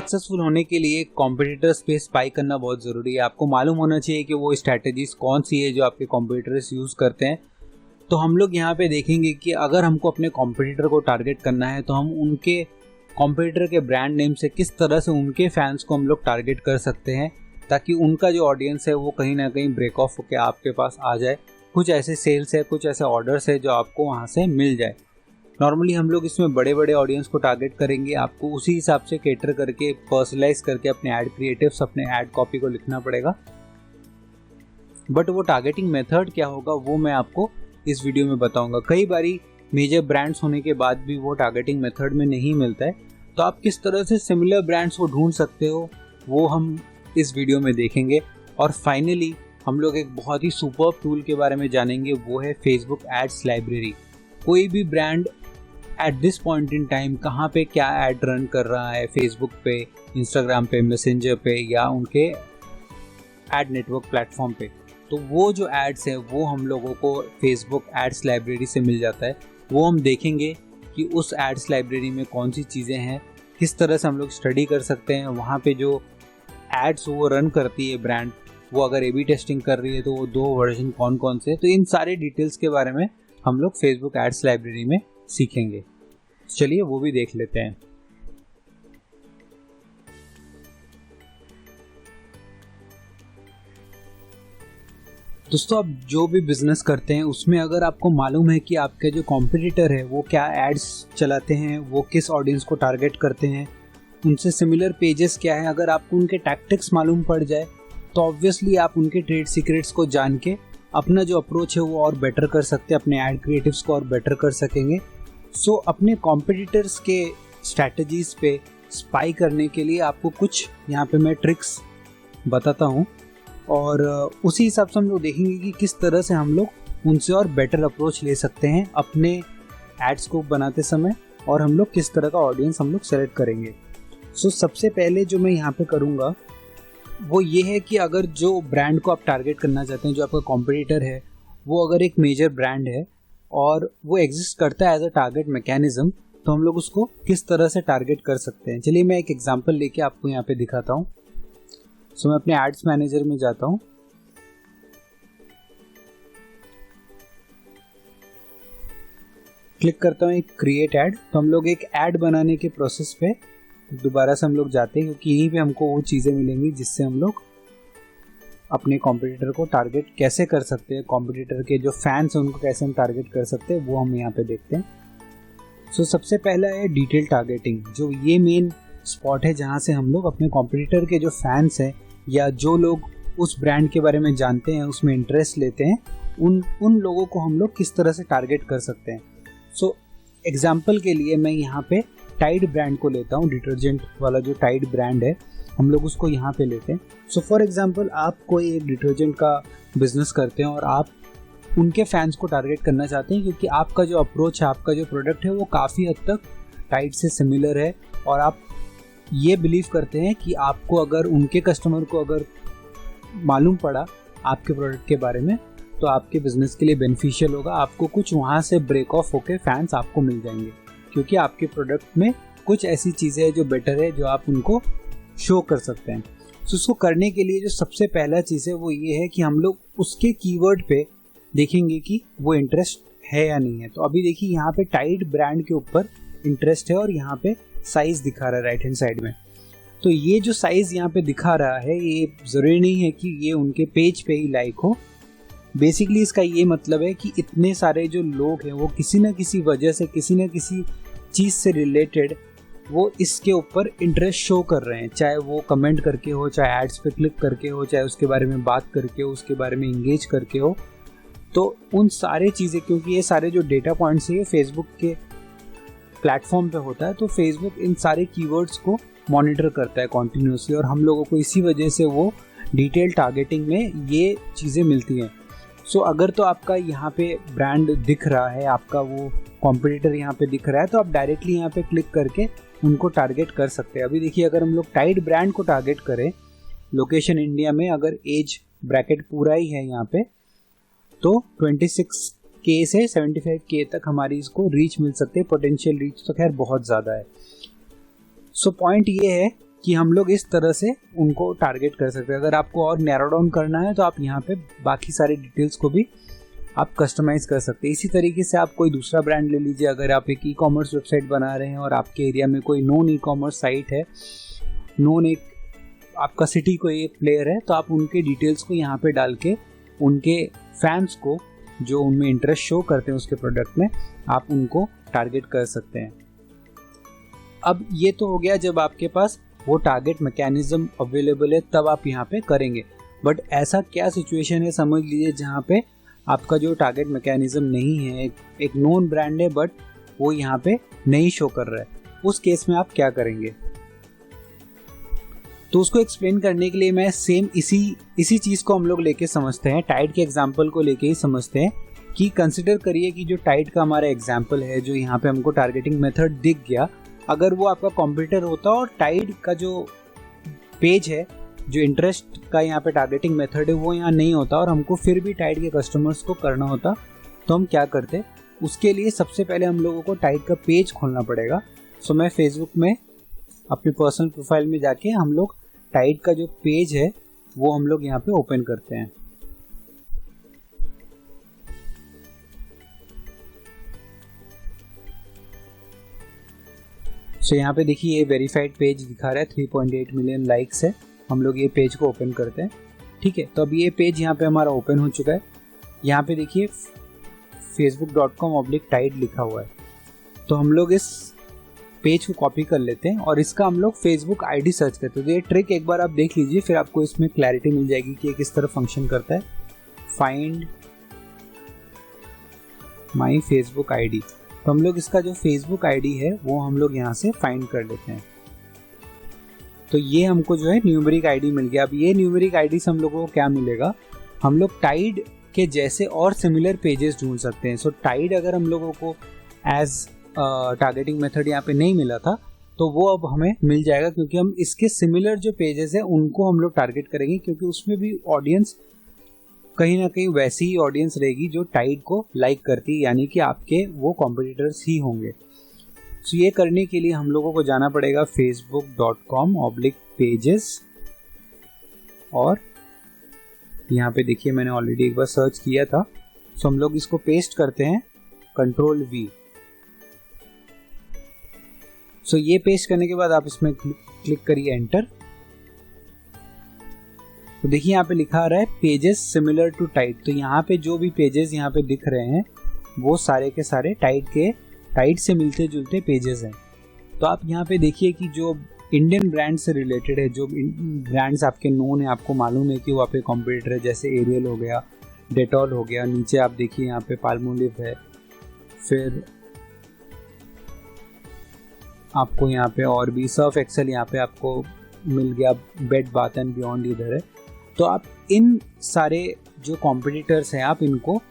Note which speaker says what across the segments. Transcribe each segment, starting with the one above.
Speaker 1: Successful होने के लिए कॉम्पिटिटर्स पे स्पाई करना बहुत ज़रूरी है। आपको मालूम होना चाहिए कि वो स्ट्रैटेजीज कौन सी है जो आपके कॉम्पिटिटर्स यूज़ करते हैं। तो हम लोग यहाँ पे देखेंगे कि अगर हमको अपने कॉम्पिटिटर को टारगेट करना है तो हम उनके कॉम्पिटिटर के ब्रांड नेम से किस तरह से उनके फैंस को हम लोग टारगेट कर सकते हैं, ताकि उनका जो ऑडियंस है वो कहीं ना कहीं ब्रेक ऑफ होकर आपके पास आ जाए। कुछ ऐसे सेल्स है, कुछ ऐसे ऑर्डर्स है जो आपको वहाँ से मिल जाए। नॉर्मली हम लोग इसमें बड़े बड़े ऑडियंस को टारगेट करेंगे। आपको उसी हिसाब से कैटर करके, पर्सनलाइज करके अपने ऐड क्रिएटिव्स, अपने ऐड कॉपी को लिखना पड़ेगा। बट वो टारगेटिंग मेथड क्या होगा वो मैं आपको इस वीडियो में बताऊंगा। कई बारी मेजर ब्रांड्स होने के बाद भी वो टारगेटिंग मेथड में नहीं मिलता है, तो आप किस तरह से सिमिलर ब्रांड्स को ढूंढ सकते हो वो हम इस वीडियो में देखेंगे। और फाइनली हम लोग एक बहुत ही सुपर्ब टूल के बारे में जानेंगे, वो है फेसबुक एड्स लाइब्रेरी। कोई भी brand at this point in time कहाँ पे क्या ऐड रन कर रहा है, फेसबुक पे, इंस्टाग्राम पे, मैसेंजर पे या उनके एड नेटवर्क प्लेटफॉर्म पे, तो वो जो एड्स है वो हम लोगों को फेसबुक एड्स लाइब्रेरी से मिल जाता है। वो हम देखेंगे कि उस एड्स लाइब्रेरी में कौन सी चीज़ें हैं, किस तरह से हम लोग स्टडी कर सकते हैं। वहाँ पे जो एड्स वो रन करती है ब्रांड, वो अगर ए बी टेस्टिंग कर रही है तो वो 2 वर्जन कौन कौन से, तो इन सारे डिटेल्स के बारे में हम लोग फेसबुक एड्स लाइब्रेरी में सीखेंगे। चलिए वो भी देख लेते हैं। दोस्तों, आप जो भी बिजनेस करते हैं उसमें अगर आपको मालूम है कि आपके जो कॉम्पिटिटर है वो क्या एड्स चलाते हैं, वो किस ऑडियंस को टारगेट करते हैं, उनसे सिमिलर पेजेस क्या है, अगर आपको उनके टैक्टिक्स मालूम पड़ जाए तो ऑब्वियसली आप उनके ट्रेड सीक्रेट्स को जान के अपना जो अप्रोच है वो और बेटर कर सकते हैं, अपने एड क्रिएटिव्स को और बेटर कर सकेंगे। सो अपने कॉम्पिटिटर्स के स्ट्रैटेजीज पे स्पाई करने के लिए आपको कुछ यहाँ पे मैं ट्रिक्स बताता हूँ, और उसी हिसाब से हम लोग देखेंगे कि किस तरह से हम लोग उनसे और बेटर अप्रोच ले सकते हैं अपने एड्स को बनाते समय, और हम लोग किस तरह का ऑडियंस हम लोग सेलेक्ट करेंगे। सो सबसे पहले जो मैं यहाँ पे करूँगा वो ये है कि अगर जो ब्रांड को आप टारगेट करना चाहते हैं, जो आपका कॉम्पिटिटर है, वो अगर एक मेजर ब्रांड है और वो एग्जिस्ट करता है एज अ टारगेट मैकेनिज्म, तो हम लोग उसको किस तरह से टारगेट कर सकते हैं। चलिए मैं एक एग्जांपल लेके आपको यहाँ पे दिखाता हूँ। सो मैं अपने एड्स मैनेजर में जाता हूँ, क्लिक करता हूँ एक क्रिएट ऐड। तो हम लोग एक ऐड बनाने के प्रोसेस पे दोबारा से हम लोग जाते हैं, क्योंकि यहीं पे हमको वो चीज़ें मिलेंगी जिससे हम लोग अपने कॉम्पिटिटर को टारगेट कैसे कर सकते हैं, कॉम्पिटिटर के जो फैंस हैं उनको कैसे हम टारगेट कर सकते हैं, वो हम यहाँ पे देखते हैं। सो सबसे पहला है डिटेल टारगेटिंग। जो ये मेन स्पॉट है जहाँ से हम लोग अपने कॉम्पिटिटर के जो फैंस हैं या जो लोग उस ब्रांड के बारे में जानते हैं, उसमें इंटरेस्ट लेते हैं, उन लोगों को हम लोग किस तरह से टारगेट कर सकते हैं। सो एग्जाम्पल के लिए मैं यहाँ पे टाइड ब्रांड को लेता हूँ, डिटर्जेंट वाला जो टाइड ब्रांड है हम लोग उसको यहाँ पे लेते हैं। सो फॉर एग्जांपल आप कोई एक डिटर्जेंट का बिजनेस करते हैं और आप उनके फैंस को टारगेट करना चाहते हैं, क्योंकि आपका जो अप्रोच है, आपका जो प्रोडक्ट है वो काफ़ी हद तक टाइड से सिमिलर है, और आप ये बिलीव करते हैं कि आपको अगर उनके कस्टमर को अगर मालूम पड़ा आपके प्रोडक्ट के बारे में तो आपके बिजनेस के लिए बेनिफिशियल होगा। आपको कुछ वहाँ से ब्रेक ऑफ होके फैंस आपको मिल जाएंगे, क्योंकि आपके प्रोडक्ट में कुछ ऐसी चीज़ें हैं जो बेटर है, जो आप उनको शो कर सकते हैं। सो उसको करने के लिए जो सबसे पहला चीज़ है वो ये है कि हम लोग उसके कीवर्ड पे देखेंगे कि वो इंटरेस्ट है या नहीं है। तो अभी देखिए यहाँ पे टाइड ब्रांड के ऊपर इंटरेस्ट है और यहाँ पे साइज़ दिखा रहा है राइट हैंड साइड में। तो ये जो साइज़ यहाँ पे दिखा रहा है ये ज़रूरी नहीं है कि ये उनके पेज पे ही लाइक हो। बेसिकली इसका ये मतलब है कि इतने सारे जो लोग हैं वो किसी न किसी वजह से, किसी न किसी चीज़ से रिलेटेड वो इसके ऊपर इंटरेस्ट शो कर रहे हैं, चाहे वो कमेंट करके हो, चाहे एड्स पे क्लिक करके हो, चाहे उसके बारे में बात करके हो, उसके बारे में इंगेज करके हो। तो उन सारे चीज़ें, क्योंकि ये सारे जो डेटा पॉइंट्स है फेसबुक के प्लेटफॉर्म पे होता है, तो फेसबुक इन सारे कीवर्ड्स को मॉनिटर करता है कॉन्टिन्यूसली, और हम लोगों को इसी वजह से वो डिटेल टारगेटिंग में ये चीज़ें मिलती हैं। सो अगर तो आपका यहाँ पे ब्रांड दिख रहा है, आपका वो कॉम्पिटिटर यहाँ पे दिख रहा है, तो आप डायरेक्टली यहाँ पे क्लिक करके उनको टारगेट कर सकते हैं। अभी देखिए अगर हम लोग टाइड ब्रांड को टारगेट करें, लोकेशन इंडिया में, अगर एज ब्रैकेट पूरा ही है यहाँ पे, तो 26K से 75K तक हमारी इसको रीच मिल सकती है। पोटेंशियल रीच तो खैर बहुत ज़्यादा है। सो पॉइंट ये है कि हम लोग इस तरह से उनको टारगेट कर सकते हैं। अगर आपको और नैरो डाउन करना है तो आप यहाँ पे बाकी सारे डिटेल्स को भी आप कस्टमाइज कर सकते हैं। इसी तरीके से आप कोई दूसरा ब्रांड ले लीजिए। अगर आप एक ई-कॉमर्स वेबसाइट बना रहे हैं और आपके एरिया में कोई नॉन ई-कॉमर्स साइट है, नॉन एक आपका सिटी कोई एक प्लेयर है, तो आप उनके डिटेल्स को यहाँ पे डाल के उनके फैंस को जो उनमें इंटरेस्ट शो करते हैं उसके प्रोडक्ट में, आप उनको टारगेट कर सकते हैं। अब ये तो हो गया जब आपके पास वो टारगेट मैकेनिज्म अवेलेबल है, तब आप यहाँ पे करेंगे। बट ऐसा क्या सिचुएशन है, समझ लीजिए जहाँ पे आपका जो टारगेट मैकेनिज्म नहीं है, एक नोन ब्रांड है बट वो यहाँ पे नहीं शो कर रहा है, उस केस में आप क्या करेंगे? तो उसको एक्सप्लेन करने के लिए मैं सेम इसी चीज़ को हम लोग लेके समझते हैं, टाइड के एग्जाम्पल को लेके ही समझते हैं कि कंसिडर करिए कि जो टाइड का हमारा एग्जाम्पल है, जो यहाँ पे हमको टारगेटिंग मेथड दिख गया, अगर वो आपका कॉम्पिटिटर होता और टाइड का जो पेज है, जो इंटरेस्ट का यहाँ पे टारगेटिंग मेथड है, वो यहाँ नहीं होता और हमको फिर भी टाइड के कस्टमर्स को करना होता, तो हम क्या करते? उसके लिए सबसे पहले हम लोगों को टाइड का पेज खोलना पड़ेगा। सो मैं फेसबुक में अपनी पर्सनल प्रोफाइल में जाके हम लोग टाइड का जो पेज है वो हम लोग यहाँ पे ओपन करते हैं। सो यहाँ पे देखिए ये वेरीफाइड पेज दिखा रहा है, 3.8 मिलियन लाइक्स है। हम लोग ये पेज को ओपन करते हैं, ठीक है। तो अब ये पेज यहाँ पे हमारा ओपन हो चुका है। यहाँ पे देखिए facebook.com/tide लिखा हुआ है। तो हम लोग इस पेज को कॉपी कर लेते हैं और इसका हम लोग फेसबुक आईडी सर्च करते हैं। तो ये ट्रिक एक बार आप देख लीजिए, फिर आपको इसमें क्लैरिटी मिल जाएगी कि ये किस तरह फंक्शन करता है। फाइंड माई फेसबुक आईडी, तो हम लोग इसका जो फेसबुक आईडी है वो हम लोग यहाँ से फाइंड कर लेते हैं। तो ये हमको जो है न्यूमेरिक आईडी मिल गया। अब ये न्यूमेरिक आईडी से हम लोगों को क्या मिलेगा? हम लोग टाइड के जैसे और सिमिलर पेजेस ढूंढ सकते हैं। सो टाइड अगर हम लोगों को एज टारगेटिंग मेथड यहाँ पे नहीं मिला था, तो वो अब हमें मिल जाएगा, क्योंकि हम इसके सिमिलर जो पेजेस हैं उनको हम लोग टारगेट करेंगे, क्योंकि उसमें भी ऑडियंस कहीं ना कहीं वैसी ही ऑडियंस रहेगी जो टाइड को लाइक करती है, यानी कि आपके वो कॉम्पिटिटर्स ही होंगे। सो ये करने के लिए हम लोगों को जाना पड़ेगा facebook.com/pages और यहाँ पे देखिए मैंने ऑलरेडी एक बार सर्च किया था। सो हम लोग इसको पेस्ट करते हैं, Ctrl+V। सो ये पेस्ट करने के बाद आप इसमें क्लिक करिए एंटर। तो देखिए यहाँ पे लिखा आ रहा है पेजेस सिमिलर टू टाइड। तो यहाँ पे जो भी पेजेस यहाँ पे दिख रहे हैं वो सारे के सारे टाइड से मिलते जुलते पेजेस हैं। तो आप यहाँ पे देखिए कि जो इंडियन ब्रांड से रिलेटेड है, जो ब्रांड्स आपके नोन है, आपको मालूम है कि वो आपके कॉम्पिटिटर है, जैसे एरियल हो गया, डेटॉल हो गया, नीचे आप देखिए यहाँ पे पाल्मोलिव है, फिर आपको यहाँ पे और भी सर्फ एक्सेल यहाँ पे आपको मिल गया, बेड बाथ एंड बियॉन्ड इधर है। तो आप इन सारे जो कॉम्पिटिटर्स हैं आप इनको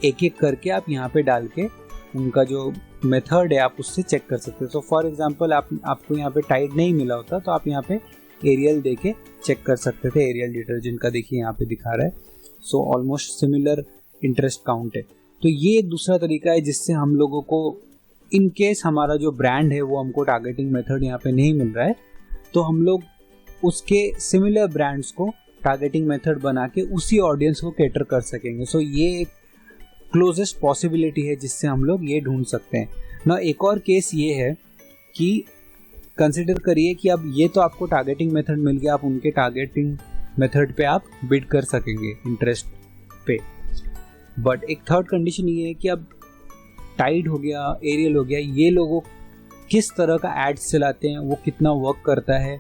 Speaker 1: एक एक करके आप यहाँ पे डाल के उनका जो मेथड है आप उससे चेक कर सकते हो। सो फॉर एग्जांपल आपको यहाँ पे टाइड नहीं मिला होता तो आप यहाँ पे एरियल दे के चेक कर सकते थे। एरियल डिटर्जेंट का देखिए यहाँ पे दिखा रहा है। So almost similar interest count है। तो ये एक दूसरा तरीका है जिससे हम लोगों को इन केस हमारा जो ब्रांड है वो हमको टारगेटिंग मेथड यहाँ पे नहीं मिल रहा है तो हम लोग उसके सिमिलर ब्रांड्स को टारगेटिंग मेथड बना के उसी ऑडियंस को कैटर कर सकेंगे। सो ये एक क्लोजेस्ट पॉसिबिलिटी है जिससे हम लोग ये ढूंढ सकते हैं ना। एक और केस ये है कि कंसिडर करिए कि अब ये तो आपको टारगेटिंग मेथड मिल गया, आप उनके टारगेटिंग मेथड पे आप बिड कर सकेंगे इंटरेस्ट पे। बट एक थर्ड कंडीशन ये है कि अब टाइड हो गया, एरियल हो गया, ये लोगों किस तरह का एड्स चलाते हैं, वो कितना वर्क करता है,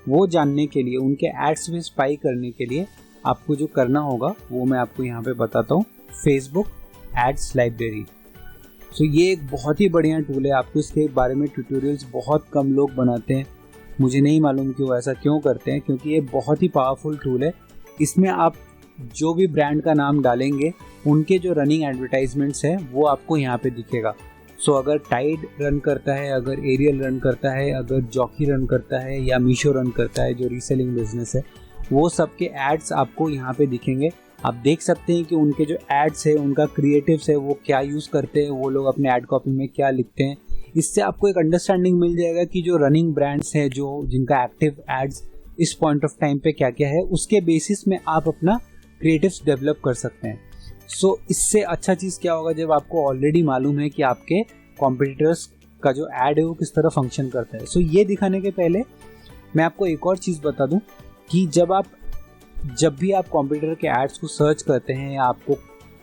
Speaker 1: वो जानने के लिए, उनके एड्स में स्पाई करने के लिए आपको जो करना होगा वो मैं आपको यहाँ पे बताता हूँ। Facebook ads library. सो ये एक बहुत ही बढ़िया टूल है। आपको इसके बारे में ट्यूटोरियल्स बहुत कम लोग बनाते हैं, मुझे नहीं मालूम कि वो ऐसा क्यों करते हैं, क्योंकि ये बहुत ही पावरफुल टूल है। इसमें आप जो भी ब्रांड का नाम डालेंगे उनके जो रनिंग एडवर्टाइजमेंट्स हैं वो आपको यहाँ पे दिखेगा। सो अगर टाइड रन करता है, अगर एरियल रन करता है, अगर जॉकी रन करता है या मीशो रन करता है जो रीसेलिंग बिजनेस है, वो सब के एड्स आपको यहाँ पे दिखेंगे। आप देख सकते हैं कि उनके जो एड्स है, उनका क्रिएटिव्स है, वो क्या यूज़ करते हैं, वो लोग अपने एड कॉपी में क्या लिखते हैं। इससे आपको एक अंडरस्टैंडिंग मिल जाएगा कि जो रनिंग ब्रांड्स हैं, जो जिनका एक्टिव एड्स इस पॉइंट ऑफ टाइम पे क्या क्या है, उसके बेसिस में आप अपना क्रिएटिव्स डेवलप कर सकते हैं। सो इससे अच्छा चीज़ क्या होगा, जब आपको ऑलरेडी मालूम है कि आपके कॉम्पिटिटर्स का जो ऐड है वो किस तरह फंक्शन करता है। सो ये दिखाने के पहले मैं आपको एक और चीज़ बता दूं कि जब भी आप कॉम्पिटिटर के एड्स को सर्च करते हैं या आपको,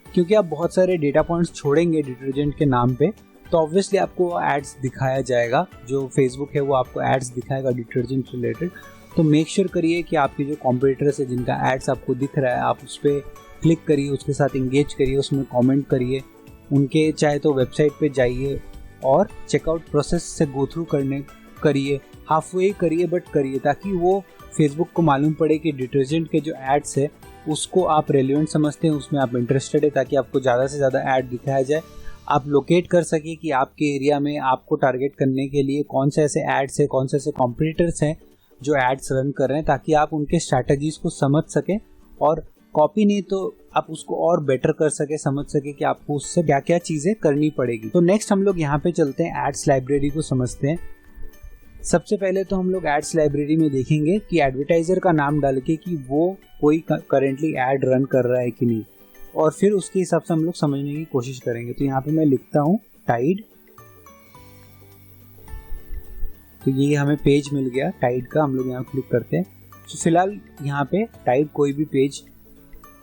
Speaker 1: क्योंकि आप बहुत सारे डेटा पॉइंट्स छोड़ेंगे डिटर्जेंट के नाम पे, तो ऑब्वियसली आपको एड्स दिखाया जाएगा। जो फेसबुक है वो आपको एड्स दिखाएगा डिटर्जेंट रिलेटेड। तो मेक श्योर करिए कि आपके जो कॉम्पिटिटर्स है जिनका एड्स आपको दिख रहा है, आप उस पर क्लिक करिए, उसके साथ इंगेज करिए, उसमें कमेंट करिए, उनके चाहे तो वेबसाइट पे जाइए और चेकआउट प्रोसेस से गो थ्रू करिए, हाफ वे करिए बट करिए, ताकि वो फेसबुक को मालूम पड़े कि डिटर्जेंट के जो एड्स है उसको आप रेलिवेंट समझते हैं, उसमें आप इंटरेस्टेड है, ताकि आपको ज़्यादा से ज़्यादा ऐड दिखाया जाए। आप लोकेट कर सके कि आपके एरिया में आपको टारगेट करने के लिए कौन से ऐसे एड्स हैं, कौन से ऐसे कॉम्पिटिटर्स हैं जो एड्स रन कर रहे हैं, ताकि आप उनके स्ट्रैटेजीज को समझ सकें और कॉपी नहीं तो आप उसको और बेटर कर सके, समझ सके कि आपको उससे क्या क्या चीज़ें करनी पड़ेगी। तो नेक्स्ट हम लोग यहाँ पे चलते हैं, एड्स लाइब्रेरी को समझते हैं। सबसे पहले तो हम लोग एड्स लाइब्रेरी में देखेंगे कि एडवर्टाइजर का नाम डाल के कि वो कोई करेंटली एड रन कर रहा है कि नहीं, और फिर उसके हिसाब से हम लोग समझने की कोशिश करेंगे। तो यहाँ पे मैं लिखता हूँ टाइड, तो ये हमें पेज मिल गया टाइड का, हम लोग यहाँ क्लिक करते हैं। तो फिलहाल यहाँ पे टाइड कोई भी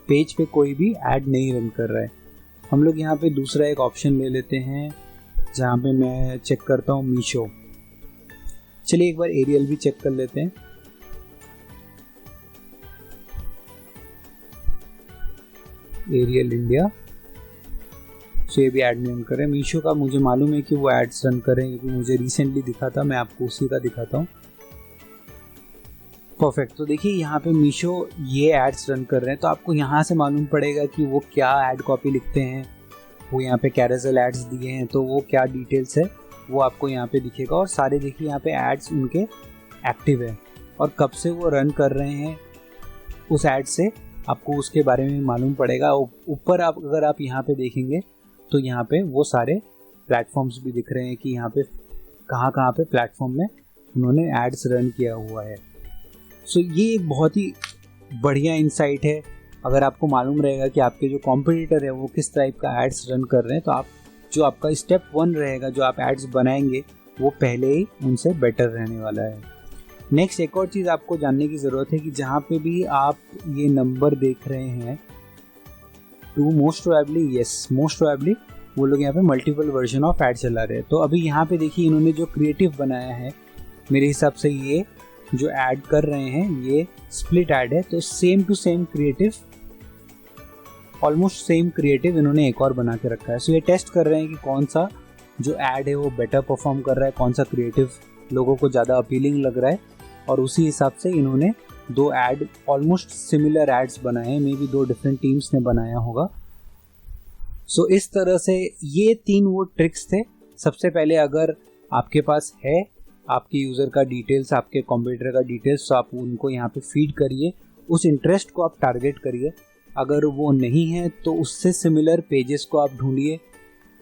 Speaker 1: पेज पे कोई भी ऐड नहीं रन कर रहा है। हम लोग यहाँ पे दूसरा एक ऑप्शन ले लेते हैं जहाँ पे मैं चेक करता हूँ मीशो। चलिए एक बार एरियल भी चेक कर लेते हैं। एरियल इंडिया, सो ये भी ऐड नहीं रन कर रहे। मीशो का मुझे मालूम है कि वो एड्स रन करें, क्योंकि मुझे रिसेंटली दिखा था, मैं आपको उसी का दिखाता हूँ। परफेक्ट। तो देखिए यहाँ पे मीशो ये एड्स रन कर रहे हैं, तो आपको यहाँ से मालूम पड़ेगा कि वो क्या ऐड कॉपी लिखते हैं, वो यहाँ पे कैरोसेल एड्स दिए हैं तो वो क्या डिटेल्स है वो आपको यहाँ पे दिखेगा। और सारे देखिए यहाँ पे एड्स उनके एक्टिव है और कब से वो रन कर रहे हैं उस एड से आपको उसके बारे में मालूम पड़ेगा। ऊपर अगर आप यहाँ पे देखेंगे तो यहाँ पे वो सारे प्लेटफॉर्म्स भी दिख रहे हैं कि यहाँ पे कहाँ पे प्लेटफॉर्म में उन्होंने एड्स रन किया हुआ है। सो ये एक बहुत ही बढ़िया इंसाइट है। अगर आपको मालूम रहेगा कि आपके जो कॉम्पिटिटर है वो किस टाइप का एड्स रन कर रहे हैं, तो आप जो आपका स्टेप 1 रहेगा, जो आप एड्स बनाएंगे वो पहले ही उनसे बेटर रहने वाला है। नेक्स्ट एक और चीज़ आपको जानने की ज़रूरत है कि जहाँ पे भी आप ये नंबर देख रहे हैं, टू मोस्ट प्रोबेबली वो लोग यहाँ पे मल्टीपल वर्जन ऑफ ऐड चला रहे हैं। तो अभी यहाँ पे देखिए इन्होंने जो क्रिएटिव बनाया है, मेरे हिसाब से ये जो ऐड कर रहे हैं ये स्प्लिट ऐड है, तो same to same creative, almost same creative इन्होंने एक और बना के रखा है। सो ये टेस्ट कर रहे हैं कि कौन सा जो ऐड है वो बेटर परफॉर्म कर रहा है, कौन सा क्रिएटिव लोगों को ज़्यादा अपीलिंग लग रहा है, और उसी हिसाब से इन्होंने 2 ऐड ऑलमोस्ट सिमिलर एड्स बनाए हैं, मे बी 2 डिफरेंट टीम्स ने बनाया होगा। सो इस तरह से ये 3 वो ट्रिक्स थे। सबसे पहले अगर आपके पास है आपके यूज़र का डिटेल्स, आपके कंप्यूटर का डिटेल्स, तो आप उनको यहाँ पे फीड करिए, उस इंटरेस्ट को आप टारगेट करिए। अगर वो नहीं है तो उससे सिमिलर पेजेस को आप ढूंढिए।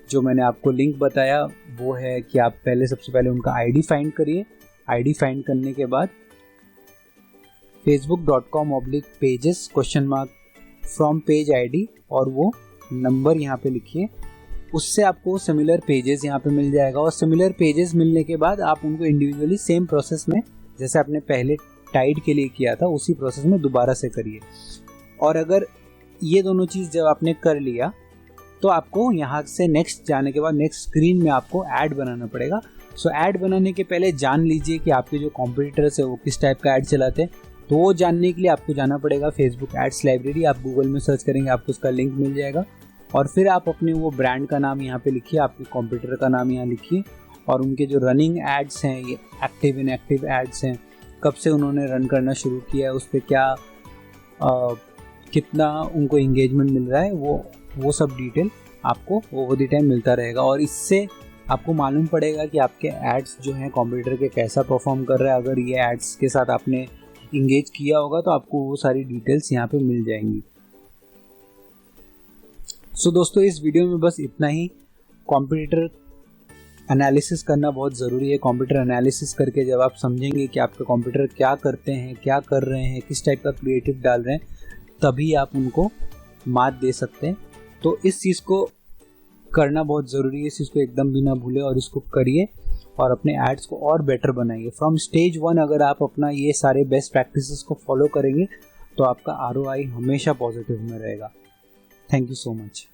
Speaker 1: जो मैंने आपको लिंक बताया वो है कि आप सबसे पहले उनका आईडी फाइंड करिए। आईडी फाइंड करने के बाद facebook.com/pages फ्रॉम पेज आईडी और वो नंबर यहाँ पे लिखिए, उससे आपको सिमिलर पेजेस यहाँ पे मिल जाएगा। और सिमिलर पेजेस मिलने के बाद आप उनको इंडिविजुअली सेम प्रोसेस में, जैसे आपने पहले टाइड के लिए किया था, उसी प्रोसेस में दोबारा से करिए। और अगर ये दोनों चीज़ जब आपने कर लिया तो आपको यहाँ से नेक्स्ट जाने के बाद नेक्स्ट स्क्रीन में आपको ऐड बनाना पड़ेगा। सो ऐड बनाने के पहले जान लीजिए कि आपके जो कॉम्पिटिटर्स है वो किस टाइप का ऐड चलाते हैं। तो वो जानने के लिए आपको जाना पड़ेगा फेसबुक एड्स लाइब्रेरी। आप गूगल में सर्च करेंगे, आपको उसका लिंक मिल जाएगा। और फिर आप अपने वो ब्रांड का नाम यहाँ पे लिखिए, आपके कॉम्पिटिटर का नाम यहाँ लिखिए, और उनके जो रनिंग एड्स हैं, ये एक्टिव इनएक्टिव एड्स हैं, कब से उन्होंने रन करना शुरू किया है, उस पर क्या कितना उनको इंगेजमेंट मिल रहा है, वो सब डिटेल आपको ओवर द टाइम मिलता रहेगा। और इससे आपको मालूम पड़ेगा कि आपके एड्स जो हैं कंप्यूटर के कैसा परफॉर्म कर रहा है। अगर ये एड्स के साथ आपने इंगेज किया होगा तो आपको वो सारी डिटेल्स यहाँ पे मिल जाएंगी। सो दोस्तों, इस वीडियो में बस इतना ही। कंप्यूटर एनालिसिस करना बहुत ज़रूरी है। कंप्यूटर एनालिसिस करके जब आप समझेंगे कि आपके कंप्यूटर क्या करते हैं, क्या कर रहे हैं, किस टाइप का क्रिएटिव डाल रहे हैं, तभी आप उनको मात दे सकते हैं। तो इस चीज़ को करना बहुत ज़रूरी है, इस चीज़ को एकदम भी ना भूलें और इसको करिए और अपने एड्स को और बेटर बनाइए। फ्रॉम स्टेज 1 अगर आप अपना ये सारे बेस्ट प्रैक्टिसेस को फॉलो करेंगे तो आपका ROI हमेशा पॉजिटिव में रहेगा। Thank you so much.